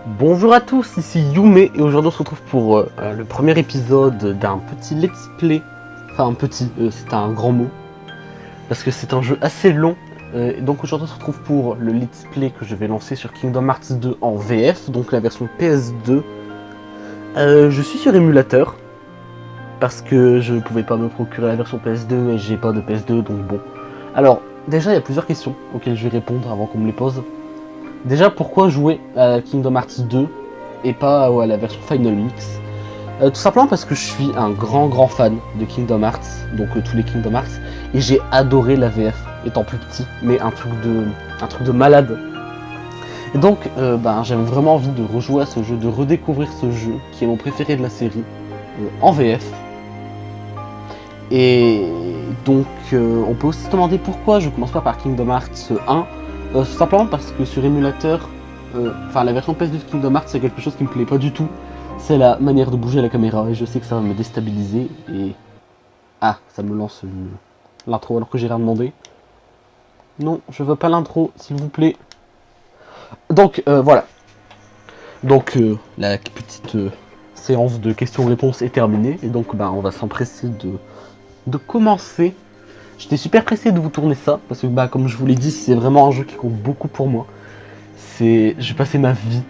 Bonjour à tous, ici Yume et aujourd'hui on se retrouve pour le premier épisode d'un petit let's play. Enfin un petit, c'est un grand mot. Parce que c'est un jeu assez long. Donc aujourd'hui on se retrouve pour le let's play que je vais lancer sur Kingdom Hearts 2 en VF, donc la version PS2. Je suis sur émulateur. Parce que je pouvais pas me procurer la version PS2 et j'ai pas de PS2 donc bon. Alors déjà il y a plusieurs questions auxquelles je vais répondre avant qu'on me les pose. Déjà, pourquoi jouer à Kingdom Hearts 2 et pas à la version Final Mix? Tout simplement parce que je suis un grand fan de Kingdom Hearts, donc tous les Kingdom Hearts, et j'ai adoré la VF étant plus petit, mais un truc de malade. Et donc, j'avais vraiment envie de rejouer à ce jeu, de redécouvrir ce jeu, qui est mon préféré de la série, en VF. Et donc, on peut aussi se demander pourquoi je commence pas par Kingdom Hearts 1. Tout simplement parce que sur émulateur, la version PS2 de Kingdom Hearts, c'est quelque chose qui me plaît pas du tout. C'est la manière de bouger la caméra et je sais que ça va me déstabiliser. Et ah, ça me lance l'intro alors que j'ai rien demandé. Non, je veux pas l'intro, s'il vous plaît. Donc voilà. Donc la petite séance de questions-réponses est terminée et donc on va s'empresser de commencer. J'étais super pressé de vous tourner ça, parce que comme je vous l'ai dit, c'est vraiment un jeu qui compte beaucoup pour moi. J'ai passé ma vie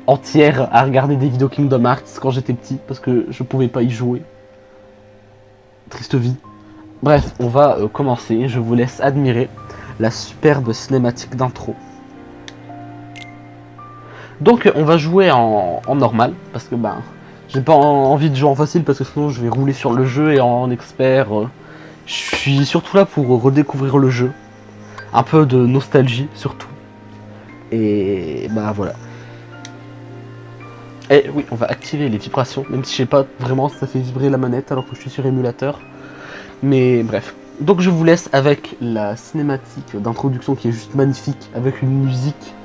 entière à regarder des vidéos Kingdom Hearts quand j'étais petit, parce que je pouvais pas y jouer. Triste vie. Bref, on va commencer, je vous laisse admirer la superbe cinématique d'intro. Donc on va jouer en normal, parce que j'ai pas envie de jouer en facile, parce que sinon je vais rouler sur le jeu, et en expert, je suis surtout là pour redécouvrir le jeu. Un peu de nostalgie surtout. Et voilà. Et oui, on va activer les vibrations, même si je sais pas vraiment si ça fait vibrer la manette alors que je suis sur émulateur. Mais bref. Donc je vous laisse avec la cinématique d'introduction qui est juste magnifique, avec une musique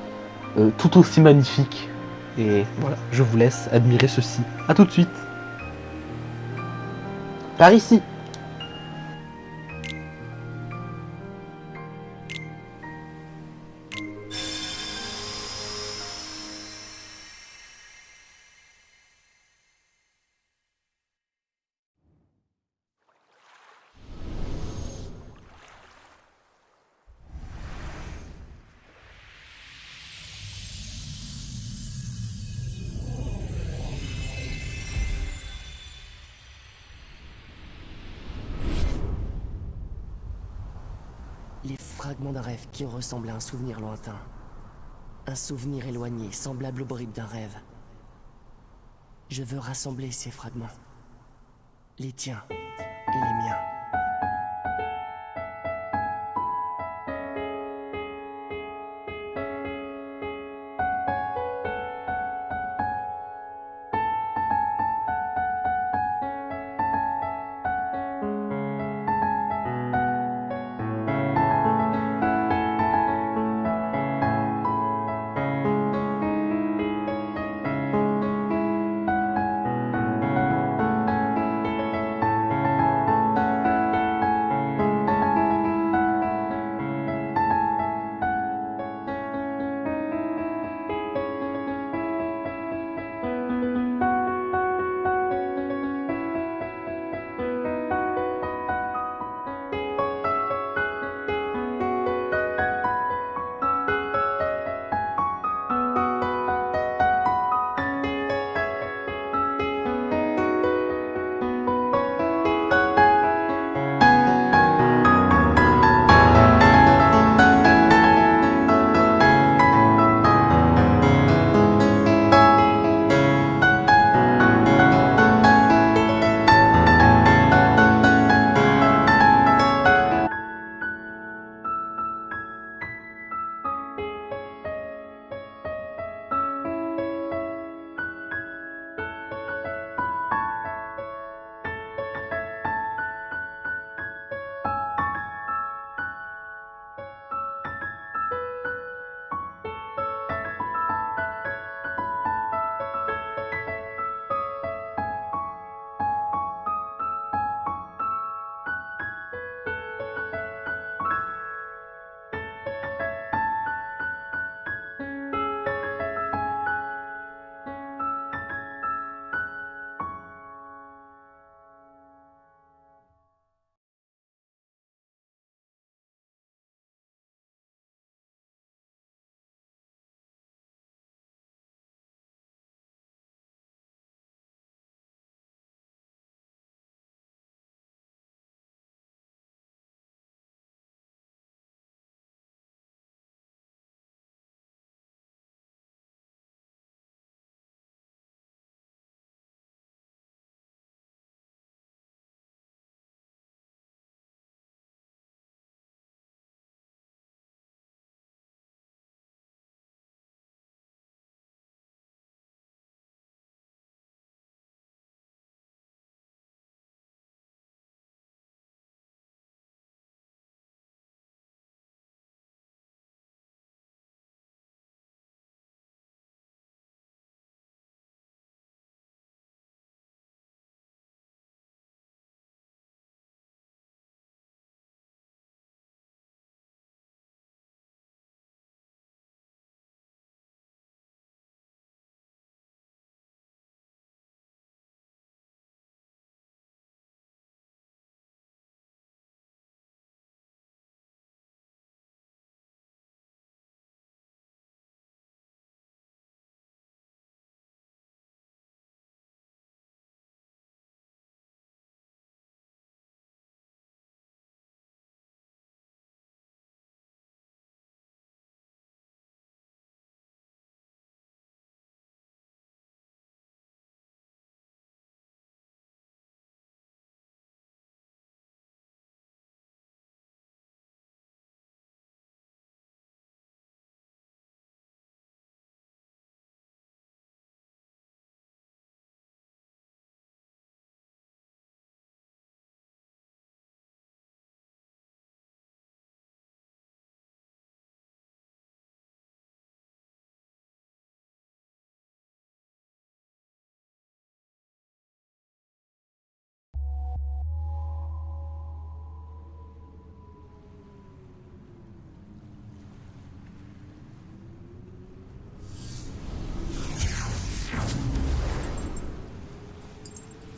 tout aussi magnifique. Et voilà, je vous laisse admirer ceci. A tout de suite. Par ici. Les fragments d'un rêve qui ressemble à un souvenir lointain. Un souvenir éloigné, semblable aux bribes d'un rêve. Je veux rassembler ces fragments. Les tiens et les miens.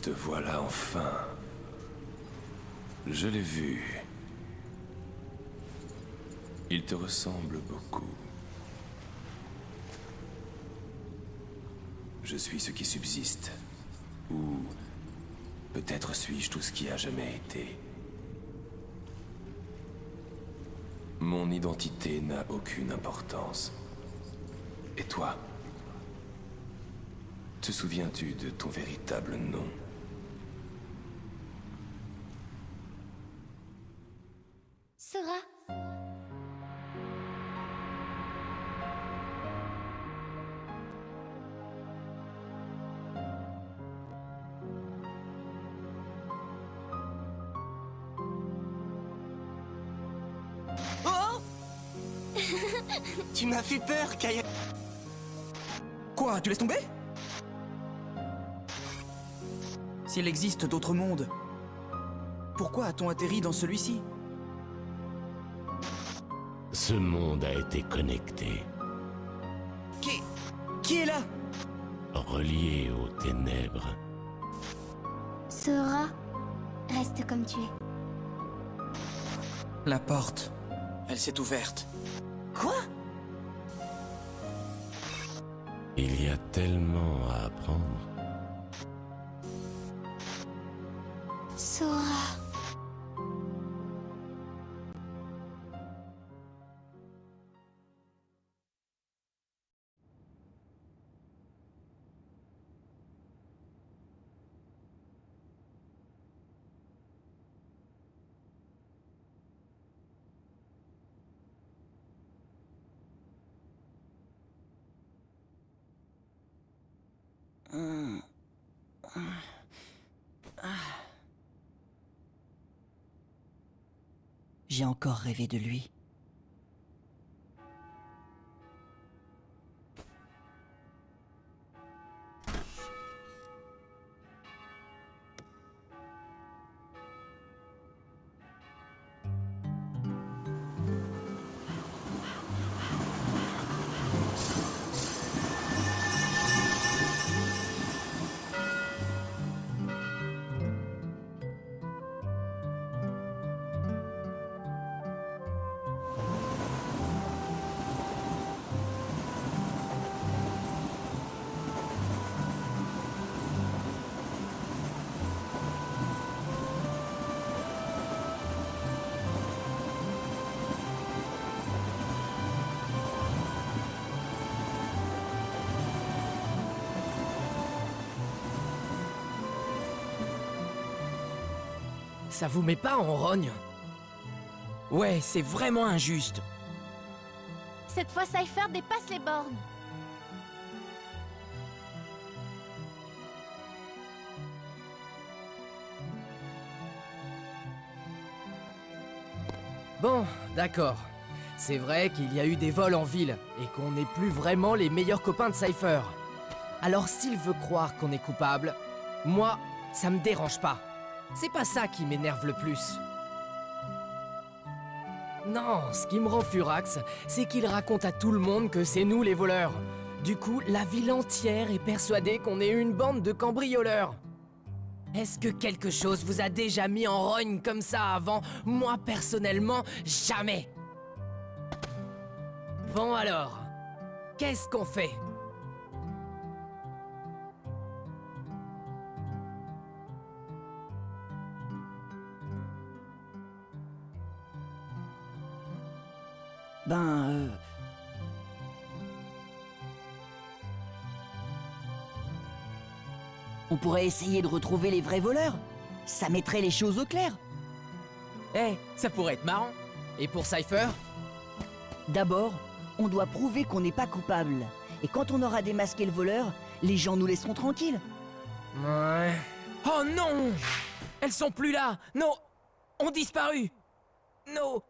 Te voilà enfin. Je l'ai vu. Il te ressemble beaucoup. Je suis ce qui subsiste. Ou peut-être suis-je tout ce qui a jamais été. Mon identité n'a aucune importance. Et toi? Te souviens-tu de ton véritable nom? Sora. Oh! Tu m'as fait peur, Kaya. Quoi, tu laisses tomber? S'il existe d'autres mondes, pourquoi a-t-on atterri dans celui-ci? Ce monde a été connecté, Qui est là? relié aux ténèbres. Sora, reste comme tu es. La porte, elle s'est ouverte. Quoi? Il y a tellement à apprendre. Sora. J'ai encore rêvé de lui. Ça vous met pas en rogne? Ouais, c'est vraiment injuste. Cette fois, Cypher dépasse les bornes. Bon, d'accord. C'est vrai qu'il y a eu des vols en ville, et qu'on n'est plus vraiment les meilleurs copains de Cypher. Alors s'il veut croire qu'on est coupable, moi, ça me dérange pas. C'est pas ça qui m'énerve le plus. Non, ce qui me rend furax, c'est qu'il raconte à tout le monde que c'est nous les voleurs. Du coup, la ville entière est persuadée qu'on est une bande de cambrioleurs. Est-ce que quelque chose vous a déjà mis en rogne comme ça avant? Moi, personnellement, jamais. Bon alors, qu'est-ce qu'on fait? On pourrait essayer de retrouver les vrais voleurs. Ça mettrait les choses au clair. Eh, ça pourrait être marrant. Et pour Cypher? D'abord, on doit prouver qu'on n'est pas coupable. Et quand on aura démasqué le voleur, les gens nous laisseront tranquilles. Ouais. Oh non! Elles sont plus là! Non! Ont disparu! Non!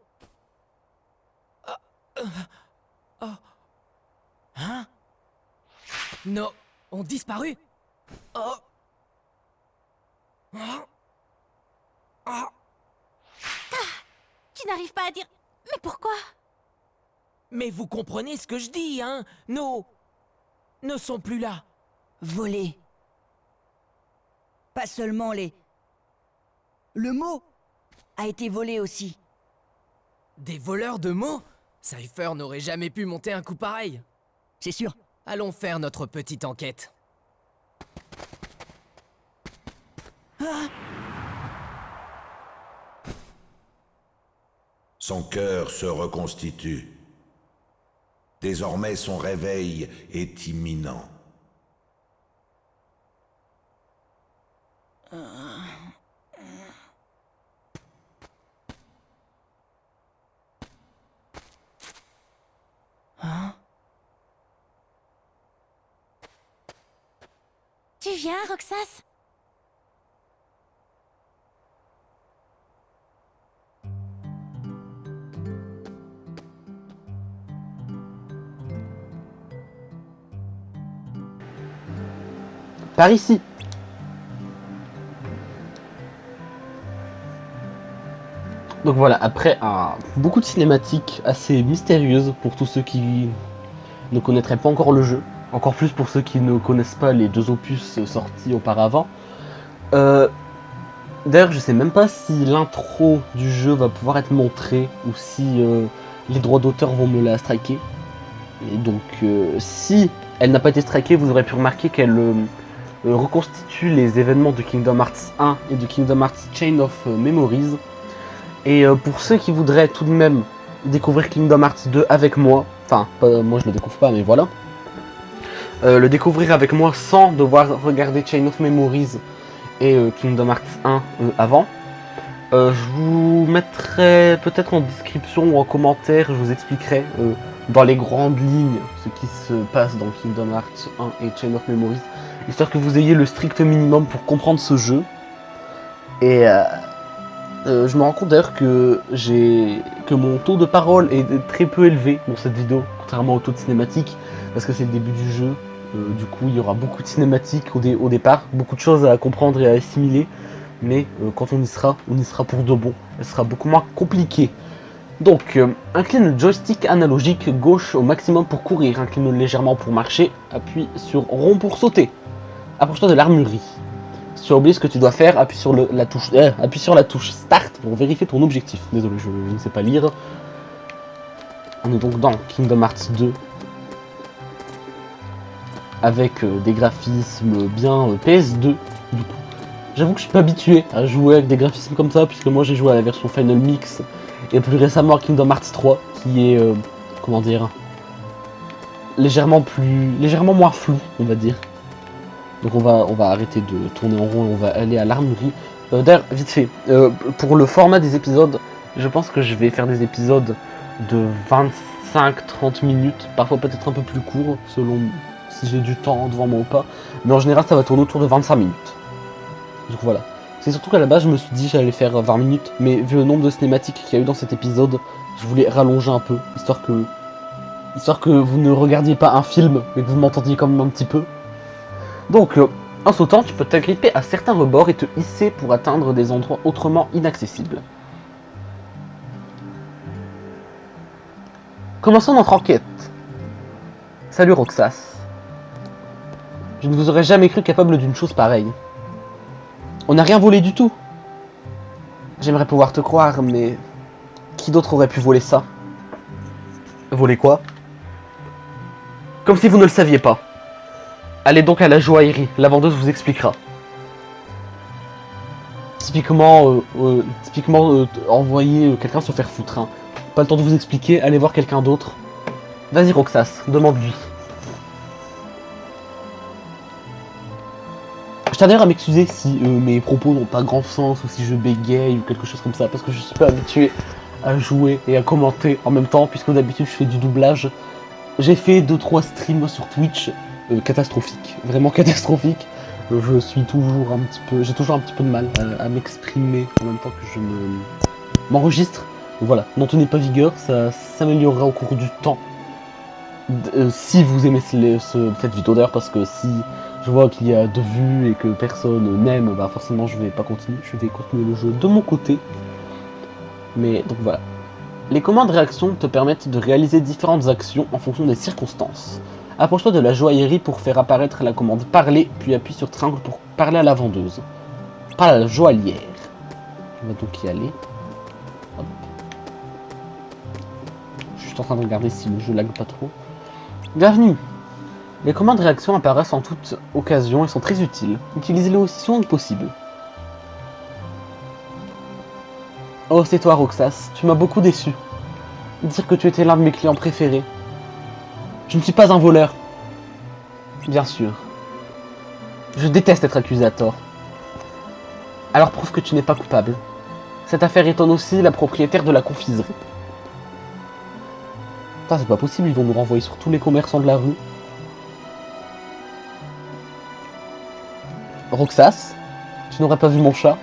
Hein? Non! Ont disparu? Oh! Tu n'arrives pas à dire... Mais pourquoi? Mais vous comprenez ce que je dis, hein? Nos... ne sont plus là. Volés. pas seulement les... Le mot a été volé aussi. Des voleurs de mots? Cypher n'aurait jamais pu monter un coup pareil. C'est sûr. Allons faire notre petite enquête. Son cœur se reconstitue. Désormais, son réveil est imminent. Tu viens, Roxas? Par ici. Donc voilà, après beaucoup de cinématiques assez mystérieuses pour tous ceux qui ne connaîtraient pas encore le jeu, encore plus pour ceux qui ne connaissent pas les 2 opus sortis auparavant. D'ailleurs, je sais même pas si l'intro du jeu va pouvoir être montrée ou si les droits d'auteur vont me la striker. Et donc, si elle n'a pas été strikée, vous aurez pu remarquer qu'elle reconstitue les événements de Kingdom Hearts 1 et de Kingdom Hearts Chain of Memories. Et pour ceux qui voudraient tout de même découvrir Kingdom Hearts 2 avec moi, enfin, moi je le découvre pas, mais voilà, le découvrir avec moi sans devoir regarder Chain of Memories et Kingdom Hearts 1 avant, je vous mettrai peut-être en description ou en commentaire, je vous expliquerai dans les grandes lignes ce qui se passe dans Kingdom Hearts 1 et Chain of Memories, histoire que vous ayez le strict minimum pour comprendre ce jeu. Et je me rends compte d'ailleurs que mon taux de parole est très peu élevé dans cette vidéo, contrairement au taux de cinématique, parce que c'est le début du jeu. Du coup, il y aura beaucoup de cinématiques au départ, beaucoup de choses à comprendre et à assimiler, mais quand on y sera pour de bon. Elle sera beaucoup moins compliquée. Donc, incline le joystick analogique gauche au maximum pour courir, incline légèrement pour marcher, appuie sur rond pour sauter. Approche-toi de l'armurerie. Si tu as oublié ce que tu dois faire, appuie sur la touche Start pour vérifier ton objectif. Désolé, je ne sais pas lire. On est donc dans Kingdom Hearts 2. Avec des graphismes bien PS2 du coup. J'avoue que je suis pas habitué à jouer avec des graphismes comme ça, puisque moi j'ai joué à la version Final Mix et plus récemment à Kingdom Hearts 3 qui est comment dire, légèrement moins flou, on va dire. Donc on va arrêter de tourner en rond et on va aller à l'armurerie. D'ailleurs, vite fait, pour le format des épisodes, je pense que je vais faire des épisodes de 25-30 minutes, parfois peut-être un peu plus court selon si j'ai du temps devant moi ou pas, mais en général ça va tourner autour de 25 minutes. Donc voilà. C'est surtout qu'à la base je me suis dit j'allais faire 20 minutes, mais vu le nombre de cinématiques qu'il y a eu dans cet épisode, je voulais rallonger un peu, histoire que vous ne regardiez pas un film, mais que vous m'entendiez quand même un petit peu. Donc en sautant, tu peux t'agripper à certains rebords et te hisser pour atteindre des endroits autrement inaccessibles. Commençons notre enquête. Salut Roxas. Je ne vous aurais jamais cru capable d'une chose pareille. On n'a rien volé du tout. J'aimerais pouvoir te croire, mais qui d'autre aurait pu voler ça? Voler quoi? Comme si vous ne le saviez pas. Allez donc à la joaillerie, la vendeuse vous expliquera. Typiquement, envoyer quelqu'un se faire foutre. Hein. Pas le temps de vous expliquer, allez voir quelqu'un d'autre. Vas-y Roxas, demande-lui. Je tiens d'ailleurs à m'excuser si mes propos n'ont pas grand sens ou si je bégaye ou quelque chose comme ça, parce que je suis pas habitué à jouer et à commenter en même temps, puisque d'habitude je fais du doublage. J'ai fait 2-3 streams sur Twitch, catastrophiques, vraiment catastrophiques. J'ai toujours un petit peu de mal à m'exprimer en même temps que je m'enregistre. Voilà, n'en tenez pas vigueur, ça s'améliorera au cours du temps. Si vous aimez cette vidéo d'ailleurs, parce que si je vois qu'il y a 2 vues et que personne n'aime, bah forcément je vais pas continuer, je vais continuer le jeu de mon côté. Mais donc voilà. Les commandes réactions te permettent de réaliser différentes actions en fonction des circonstances. Approche-toi de la joaillerie pour faire apparaître la commande parler, puis appuie sur triangle pour parler à la vendeuse. par la joaillière. On va donc y aller. Hop. Je suis juste en train de regarder si le jeu lag pas trop. Bienvenue. Les commandes de réaction apparaissent en toute occasion et sont très utiles. Utilisez-les aussi souvent que possible. Oh, c'est toi, Roxas. Tu m'as beaucoup déçu. Dire que tu étais l'un de mes clients préférés. Je ne suis pas un voleur. Bien sûr. Je déteste être accusé à tort. Alors prouve que tu n'es pas coupable. Cette affaire étonne aussi la propriétaire de la confiserie. Putain, c'est pas possible, ils vont nous renvoyer sur tous les commerçants de la rue. Roxas, tu n'aurais pas vu mon chat?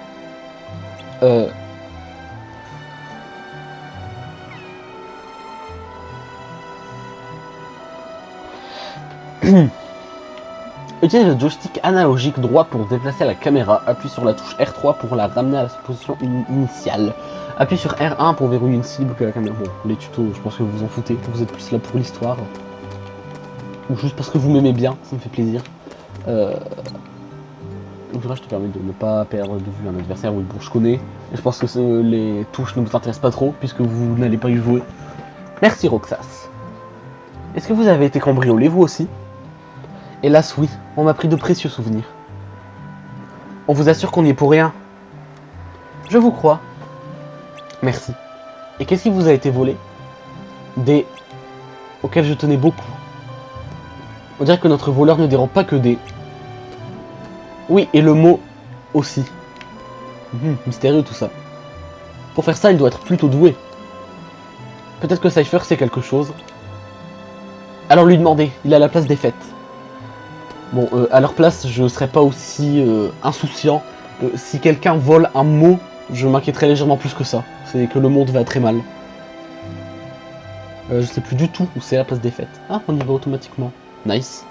Utilisez le joystick analogique droit pour déplacer la caméra. Appuie sur la touche R3 pour la ramener à la position initiale. Appuie sur R1 pour verrouiller une cible que la caméra. Bon, les tutos, je pense que vous vous en foutez. Vous êtes plus là pour l'histoire. Ou juste parce que vous m'aimez bien, ça me fait plaisir. Le virage te permet de ne pas perdre de vue un adversaire. Oui, bon, je connais. Et je pense que les touches ne vous intéressent pas trop, puisque vous n'allez pas y jouer. Merci, Roxas. Est-ce que vous avez été cambriolé, vous aussi? Hélas, oui. On m'a pris de précieux souvenirs. On vous assure qu'on n'y est pour rien. Je vous crois. Merci. Et qu'est-ce qui vous a été volé? Des... auxquels je tenais beaucoup. On dirait que notre voleur ne dérobe pas que des... Oui, et le mot aussi. Mystérieux tout ça. Pour faire ça, il doit être plutôt doué. Peut-être que Cypher sait quelque chose. Alors lui demander, il est à la place des fêtes. Bon, à leur place, je serais pas aussi insouciant. Si quelqu'un vole un mot, je m'inquiéterais légèrement plus que ça. C'est que le monde va très mal. Je sais plus du tout où c'est la place des fêtes. Ah, on y va automatiquement. Nice.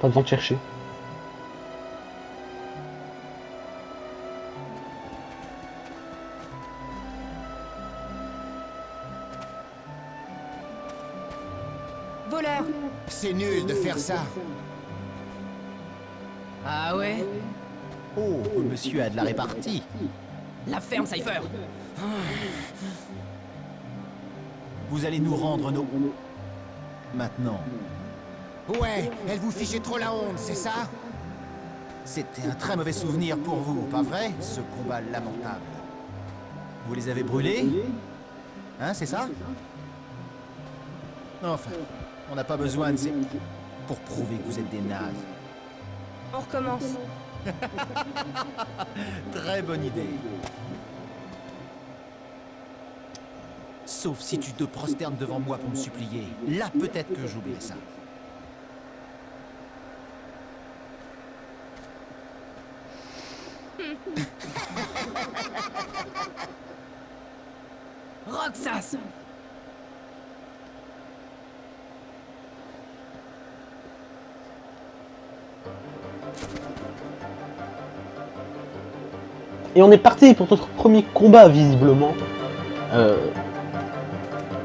Pas besoin de chercher. Voleur! C'est nul de faire ça. Ah ouais? Oh, monsieur a de la répartie. La ferme, Cypher! Vous allez nous rendre nos... Maintenant. Ouais, elle vous fichait trop la honte, c'est ça? C'était un très mauvais souvenir pour vous, pas vrai? Ce combat lamentable. Vous les avez brûlés? Hein, c'est ça? Enfin, on n'a pas besoin de ces... pour prouver que vous êtes des nazes. On recommence. Très bonne idée. Sauf si tu te prosternes devant moi pour me supplier. Là, peut-être que j'oublierai ça. Roxas! Et on est parti pour notre premier combat, visiblement.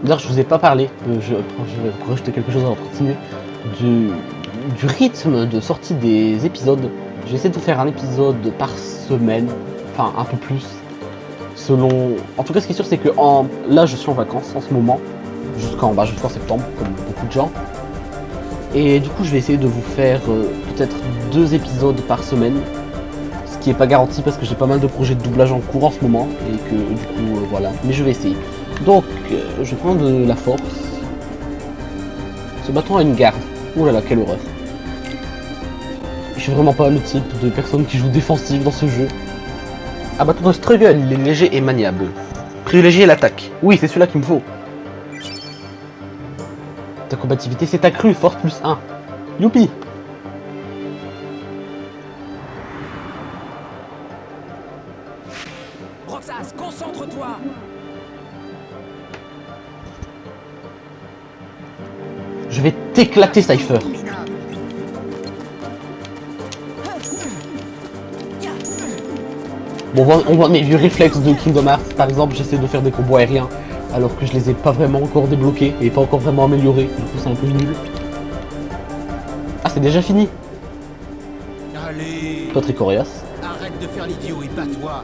D'ailleurs, je vous ai pas parlé, je vais rajouter quelque chose avant de continuer, du rythme de sortie des épisodes. J'essaie de faire un épisode par semaine, enfin un peu plus, selon... En tout cas, ce qui est sûr, c'est que là, je suis en vacances en ce moment, jusqu'en septembre, comme beaucoup de gens. Et du coup, je vais essayer de vous faire peut-être 2 épisodes par semaine, ce qui est pas garanti parce que j'ai pas mal de projets de doublage en cours en ce moment, et que du coup, voilà, mais je vais essayer. Donc, je prends de la force. Ce bâton a une garde. Oh là là, quelle horreur. Je suis vraiment pas le type de personne qui joue défensive dans ce jeu. Ah, bâton de struggle, il est léger et maniable. Privilégier l'attaque. Oui, c'est celui-là qu'il me faut. Ta combativité s'est accrue, force plus 1. Youpi. Roxas, concentre-toi! Je vais t'éclater, Cypher. Bon, on voit mes vieux réflexes de Kingdom Hearts. Par exemple, j'essaie de faire des combos aériens alors que je les ai pas vraiment encore débloqués et pas encore vraiment améliorés. Du coup, c'est un peu nul. Ah, c'est déjà fini. Allez, Pas très coriace. arrête arrête de faire l'idiot et bats-toi.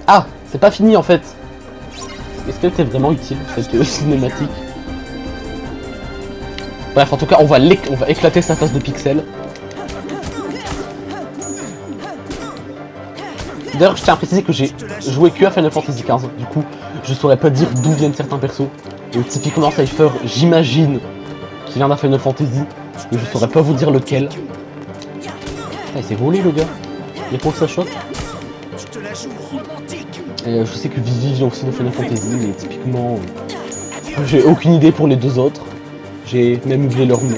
Ah, c'est pas fini en fait. Est-ce qu'elle était vraiment utile, cette cinématique? Bref, en tout cas, on va éclater sa face de pixels. D'ailleurs, je tiens à préciser que j'ai joué que à Final Fantasy XV. Du coup, je saurais pas dire d'où viennent certains persos. Et typiquement, Cypher, j'imagine qu'il vient d'un Final Fantasy. Mais je saurais pas vous dire lequel. Ah, il s'est volé le gars. Il faut que ça choque. Et je sais que Vivi vient aussi de Final Fantasy, mais typiquement, j'ai aucune idée pour les deux autres. J'ai même oublié leur nom.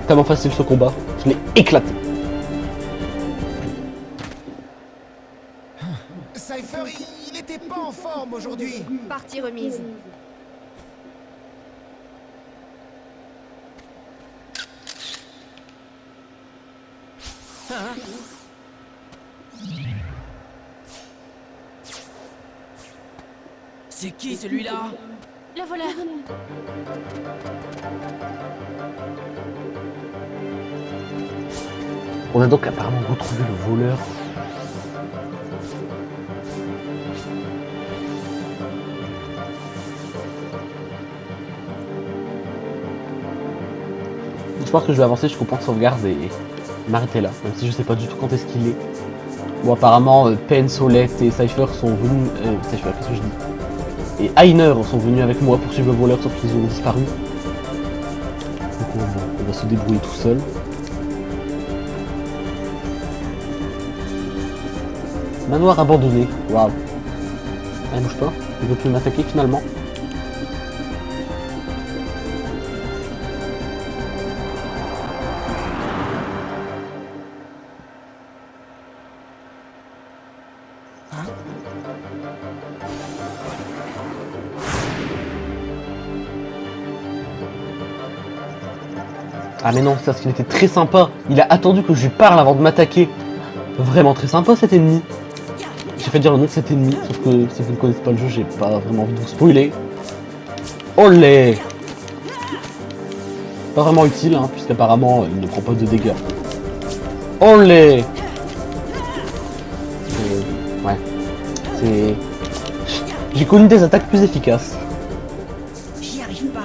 Tellement facile ce combat, je l'ai éclaté. Cypher, il était pas en forme aujourd'hui. Partie remise. C'est qui celui-là? Le voleur. On a donc apparemment retrouvé le voleur. Je pense que je vais avancer jusqu'au point de sauvegarde et m'arrêter là, même si je sais pas du tout quand est-ce qu'il est. Bon, apparemment, Pen, Solette et Cypher sont venus... Cypher, qu'est-ce que je dis? Et Einer sont venus avec moi pour suivre le voleur, sauf qu'ils ont disparu. Donc on va se débrouiller tout seul. Manoir abandonné, waouh. Elle bouge pas, il veut plus m'attaquer finalement. Ah mais non, c'est parce qu'il était très sympa. Il a attendu que je lui parle avant de m'attaquer. Vraiment très sympa cet ennemi. J'ai fait dire le nom de cet ennemi, sauf que si vous ne connaissez pas le jeu, j'ai pas vraiment envie de vous spoiler. Olé! Pas vraiment utile, hein, puisqu'apparemment il ne prend pas de dégâts. Olé! Ouais. C'est... J'ai connu des attaques plus efficaces. J'y arrive pas.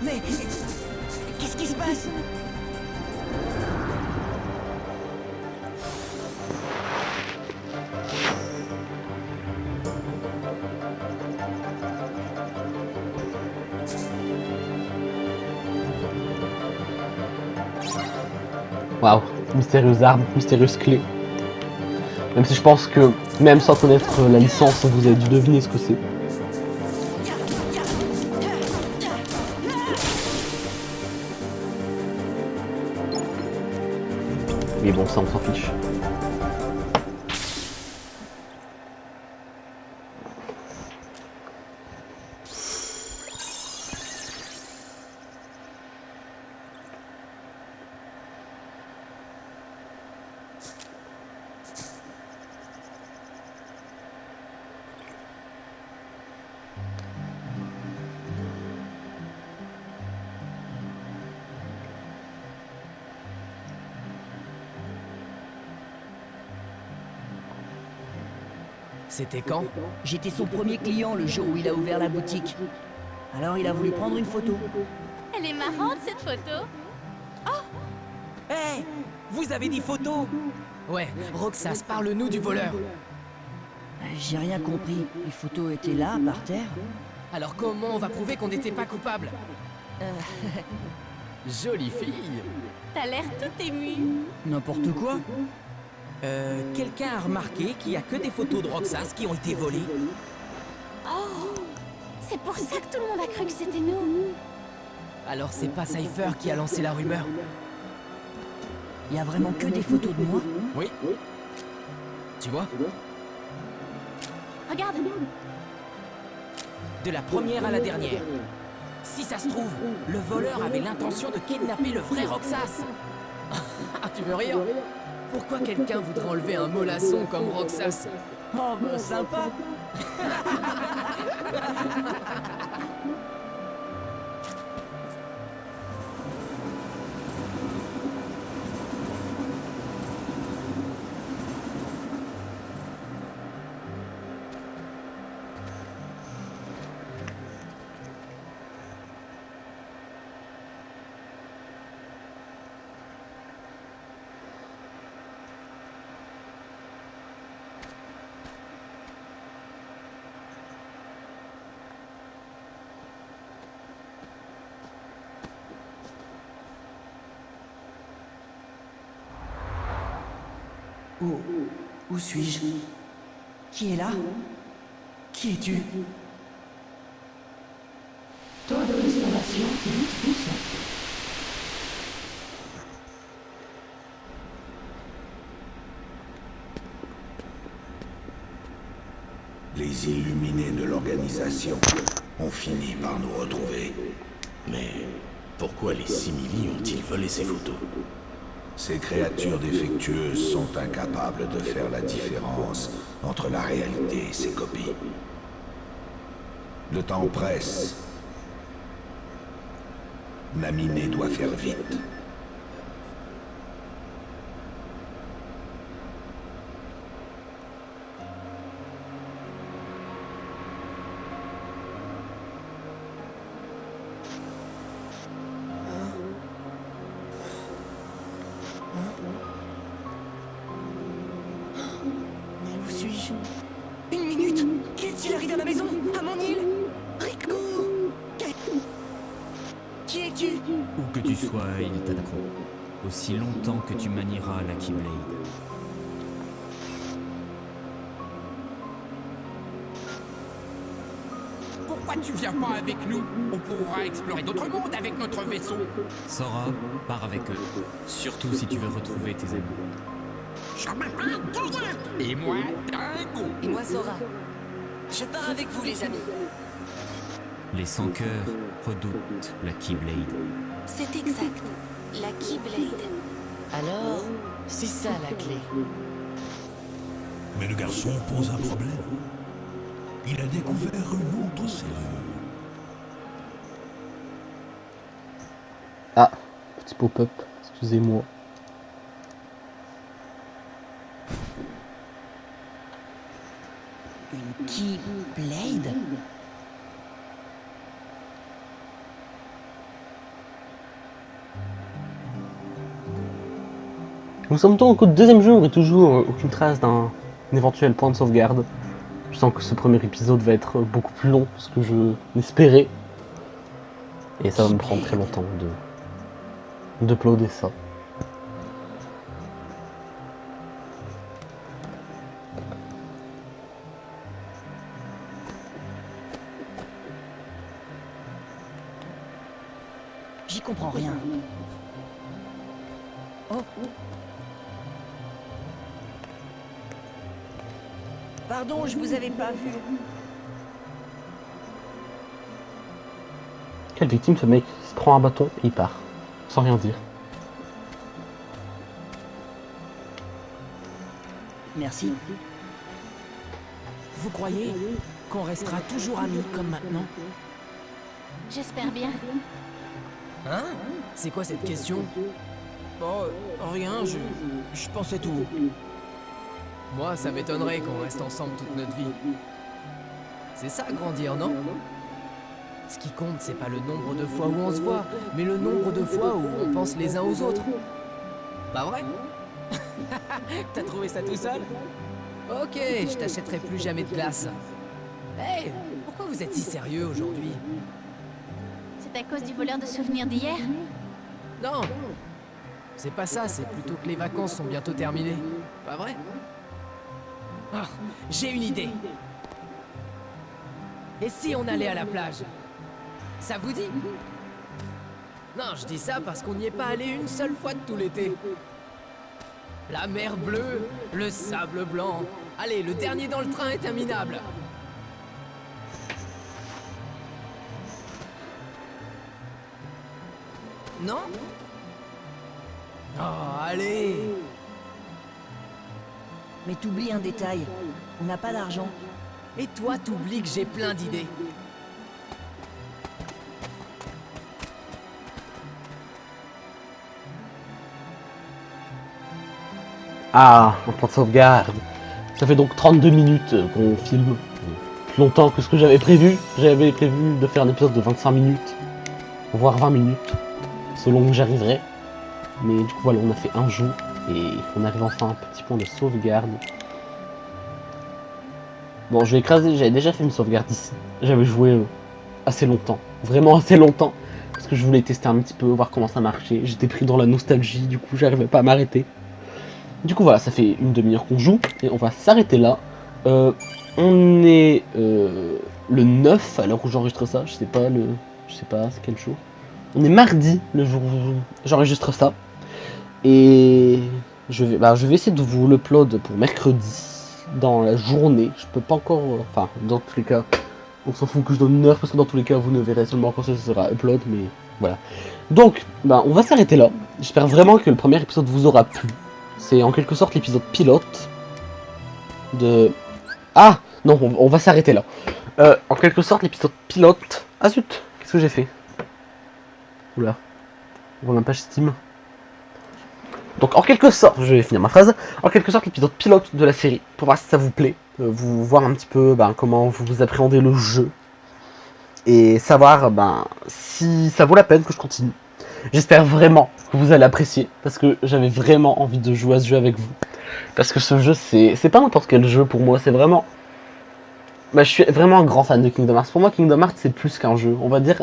Mais qu'est-ce qui se passe? Waouh, mystérieuse arme, mystérieuse clé. Même si je pense que, même sans connaître la licence, vous avez dû deviner ce que c'est. Mais bon, ça on s'en fiche. C'était quand? J'étais son premier client le jour où il a ouvert la boutique. Alors il a voulu prendre une photo. Elle est marrante cette photo. Hé! Vous avez dit photo? Ouais, Roxas, parle-nous du voleur. J'ai rien compris. Les photos étaient là, par terre. Alors comment on va prouver qu'on n'était pas coupable? Jolie fille. T'as l'air tout ému. N'importe quoi. Quelqu'un a remarqué qu'il n'y a que des photos de Roxas qui ont été volées? Oh, c'est pour ça que tout le monde a cru que c'était nous. Alors c'est pas Cypher qui a lancé la rumeur? Il y a vraiment que des photos de moi? Oui. Tu vois? Regarde. De la première à la dernière. Si ça se trouve, le voleur avait l'intention de kidnapper le vrai Roxas. Ah, tu veux rire? Pourquoi quelqu'un voudrait enlever un mollasson comme Roxas? Oh, bah, sympa. Où suis-je? Qui est là? Qui es-tu? Les illuminés de l'organisation ont fini par nous retrouver. Mais pourquoi les Simili ont-ils volé ces photos? Ces créatures défectueuses sont incapables de faire la différence entre la réalité et ses copies. Le temps presse. Naminé doit faire vite. Mais où suis-je? Une minute! Qu'est-il arrivé à ma maison? À mon île? Rico! Qui es-tu? Où que tu sois, ils t'attaqueront. Aussi longtemps que tu manieras la Keyblade. Pourquoi tu viens pas avec nous? On pourra explorer d'autres mondes avec notre vaisseau. Sora, pars avec eux. Surtout si tu veux retrouver tes amis. Je m'appelle Gaillard. Et moi, Dingo. Et moi, Sora. Je pars avec vous, les amis. Les sans-cœurs redoutent la Keyblade. C'est exact. La Keyblade. Alors, c'est ça la clé. Mais le garçon pose un problème. Il a découvert une autre serrure. Ah, petit pop-up, excusez-moi. Une Keyblade? Nous sommes donc au deuxième jour et toujours aucune trace d'un éventuel point de sauvegarde. Je sens que ce premier épisode va être beaucoup plus long que ce que je l'espérais. Et ça va me prendre très longtemps d'uploader ça. J'y comprends rien. Oh. Pardon, je vous avais pas vu. Quelle victime ce mec? Il se prend un bâton et il part. Sans rien dire. Merci. Vous croyez qu'on restera toujours amis comme maintenant? J'espère bien. Hein? C'est quoi cette question? Oh, rien, je pensais tout. Moi, ça m'étonnerait qu'on reste ensemble toute notre vie. C'est ça, grandir, non? Ce qui compte, c'est pas le nombre de fois où on se voit, mais le nombre de fois où on pense les uns aux autres. Pas vrai? T'as trouvé ça tout seul? Ok, je t'achèterai plus jamais de glace. Hey, pourquoi vous êtes si sérieux aujourd'hui? C'est à cause du voleur de souvenirs d'hier? Non, c'est pas ça, c'est plutôt que les vacances sont bientôt terminées. Pas vrai? Ah, j'ai une idée. Et si on allait à la plage? Ça vous dit? Non, je dis ça parce qu'on n'y est pas allé une seule fois de tout l'été. La mer bleue, le sable blanc. Allez, le dernier dans le train est interminable. Non? Oh, allez! Mais t'oublies un détail. On n'a pas d'argent. Et toi, t'oublies que j'ai plein d'idées. Ah, un point de sauvegarde. Ça fait donc 32 minutes qu'on filme. Plus longtemps que ce que j'avais prévu. J'avais prévu de faire un épisode de 25 minutes. Voire 20 minutes. Selon où j'arriverai. Mais du coup voilà, on a fait un jour. Et on arrive enfin à un petit point de sauvegarde. Bon, je vais écraser. J'avais déjà fait une sauvegarde ici. J'avais joué assez longtemps. Vraiment assez longtemps. Parce que je voulais tester un petit peu, voir comment ça marchait. J'étais pris dans la nostalgie, du coup j'arrivais pas à m'arrêter. Du coup voilà, ça fait une demi-heure qu'on joue. Et on va s'arrêter là. On est le 9 à l'heure où j'enregistre ça. Je sais pas c'est quel jour. On est mardi, le jour où j'enregistre ça. Et je vais essayer de vous l'upload pour mercredi. Dans la journée. Je peux pas encore... Enfin, dans tous les cas... On s'en fout que je donne une heure parce que dans tous les cas vous ne verrez seulement quand ça sera upload, mais voilà. Donc, on va s'arrêter là. J'espère vraiment que le premier épisode vous aura plu. C'est en quelque sorte l'épisode pilote de... Ah non, on va s'arrêter là. En quelque sorte l'épisode pilote... Ah zut, qu'est-ce que j'ai fait? Oula, on voit ma page Steam. Donc en quelque sorte, je vais finir ma phrase, en quelque sorte l'épisode pilote de la série, pour voir si ça vous plaît, vous voir un petit peu comment vous appréhendez le jeu, et savoir si ça vaut la peine que je continue. J'espère vraiment que vous allez apprécier, parce que j'avais vraiment envie de jouer à ce jeu avec vous. Parce que ce jeu, c'est pas n'importe quel jeu pour moi, c'est vraiment... je suis vraiment un grand fan de Kingdom Hearts. Pour moi, Kingdom Hearts, c'est plus qu'un jeu. On va dire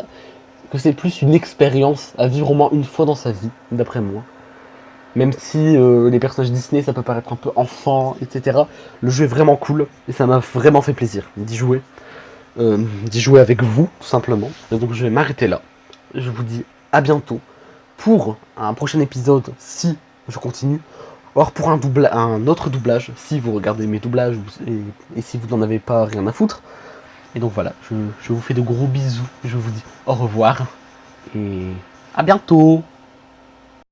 que c'est plus une expérience à vivre au moins une fois dans sa vie, d'après moi. Même si les personnages Disney, ça peut paraître un peu enfant, etc. Le jeu est vraiment cool, et ça m'a vraiment fait plaisir d'y jouer. D'y jouer avec vous, tout simplement. Et donc je vais m'arrêter là. Je vous dis à bientôt pour un prochain épisode, si je continue. Or pour un autre doublage, si vous regardez mes doublages, et si vous n'en avez pas rien à foutre. Et donc voilà, je vous fais de gros bisous. Je vous dis au revoir, et à bientôt.